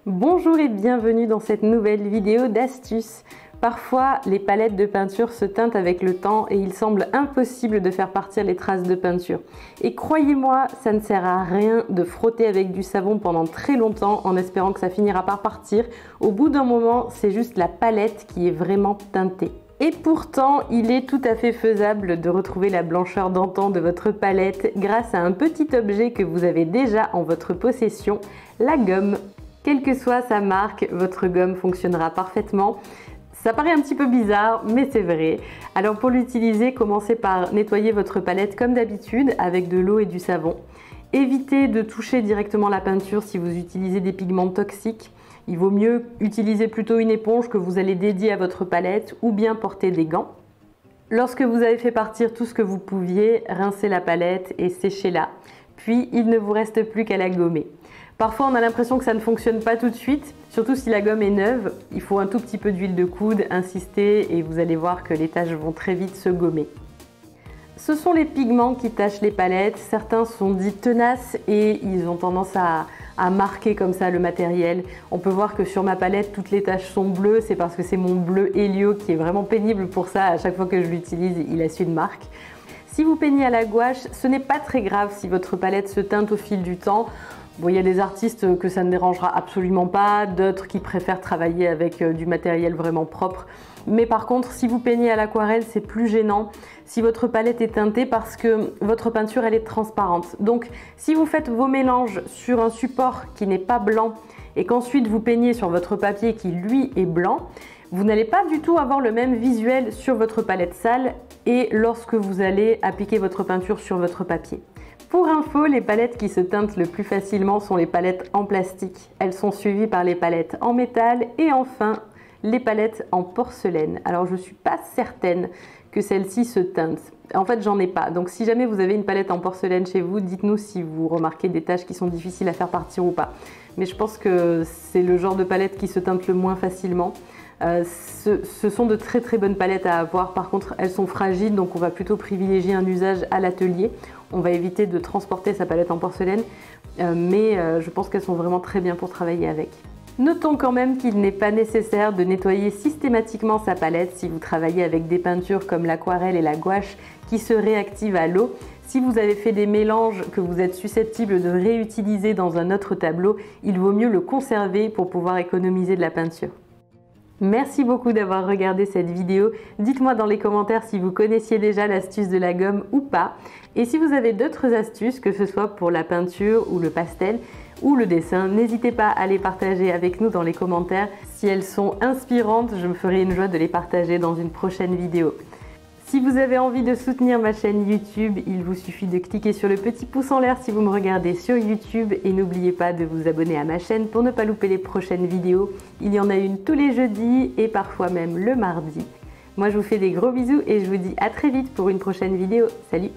Bonjour et bienvenue dans cette nouvelle vidéo d'astuces. Parfois, les palettes de peinture se teintent avec le temps et il semble impossible de faire partir les traces de peinture. Et croyez-moi, ça ne sert à rien de frotter avec du savon pendant très longtemps en espérant que ça finira par partir. Au bout d'un moment, c'est juste la palette qui est vraiment teintée. Et pourtant, il est tout à fait faisable de retrouver la blancheur d'antan de votre palette grâce à un petit objet que vous avez déjà en votre possession, la gomme. Quelle que soit sa marque, votre gomme fonctionnera parfaitement. Ça paraît un petit peu bizarre, mais c'est vrai. Alors pour l'utiliser, commencez par nettoyer votre palette comme d'habitude avec de l'eau et du savon. Évitez de toucher directement la peinture si vous utilisez des pigments toxiques. Il vaut mieux utiliser plutôt une éponge que vous allez dédier à votre palette ou bien porter des gants. Lorsque vous avez fait partir tout ce que vous pouviez, rincez la palette et séchez-la. Puis il ne vous reste plus qu'à la gommer. Parfois on a l'impression que ça ne fonctionne pas tout de suite, surtout si la gomme est neuve. Il faut un tout petit peu d'huile de coude, insister et vous allez voir que les taches vont très vite se gommer. Ce sont les pigments qui tachent les palettes. Certains sont dits tenaces et ils ont tendance à marquer comme ça le matériel. On peut voir que sur ma palette, toutes les taches sont bleues. C'est parce que c'est mon bleu Helio qui est vraiment pénible pour ça. À chaque fois que je l'utilise, il laisse une marque. Si vous peignez à la gouache, ce n'est pas très grave si votre palette se teinte au fil du temps. Bon, il y a des artistes que ça ne dérangera absolument pas, d'autres qui préfèrent travailler avec du matériel vraiment propre. Mais par contre, si vous peignez à l'aquarelle, c'est plus gênant si votre palette est teintée parce que votre peinture, elle est transparente. Donc, si vous faites vos mélanges sur un support qui n'est pas blanc et qu'ensuite vous peignez sur votre papier qui, lui, est blanc, vous n'allez pas du tout avoir le même visuel sur votre palette sale et lorsque vous allez appliquer votre peinture sur votre papier. Pour info, les palettes qui se teintent le plus facilement sont les palettes en plastique. Elles sont suivies par les palettes en métal et enfin les palettes en porcelaine. Alors je ne suis pas certaine que celles-ci se teintent. En fait, j'en ai pas. Donc si jamais vous avez une palette en porcelaine chez vous, dites-nous si vous remarquez des taches qui sont difficiles à faire partir ou pas. Mais je pense que c'est le genre de palette qui se teinte le moins facilement. Ce sont de très très bonnes palettes à avoir. Par contre, elles sont fragiles, donc on va plutôt privilégier un usage à l'atelier. On va éviter de transporter sa palette en porcelaine, mais je pense qu'elles sont vraiment très bien pour travailler avec. Notons quand même qu'il n'est pas nécessaire de nettoyer systématiquement sa palette si vous travaillez avec des peintures comme l'aquarelle et la gouache qui se réactivent à l'eau. Si vous avez fait des mélanges que vous êtes susceptible de réutiliser dans un autre tableau, il vaut mieux le conserver pour pouvoir économiser de la peinture. Merci beaucoup d'avoir regardé cette vidéo. Dites-moi dans les commentaires si vous connaissiez déjà l'astuce de la gomme ou pas. Et si vous avez d'autres astuces, que ce soit pour la peinture ou le pastel ou le dessin, n'hésitez pas à les partager avec nous dans les commentaires. Si elles sont inspirantes, je me ferai une joie de les partager dans une prochaine vidéo. Si vous avez envie de soutenir ma chaîne YouTube, il vous suffit de cliquer sur le petit pouce en l'air si vous me regardez sur YouTube et n'oubliez pas de vous abonner à ma chaîne pour ne pas louper les prochaines vidéos. Il y en a une tous les jeudis et parfois même le mardi. Moi je vous fais des gros bisous et je vous dis à très vite pour une prochaine vidéo. Salut!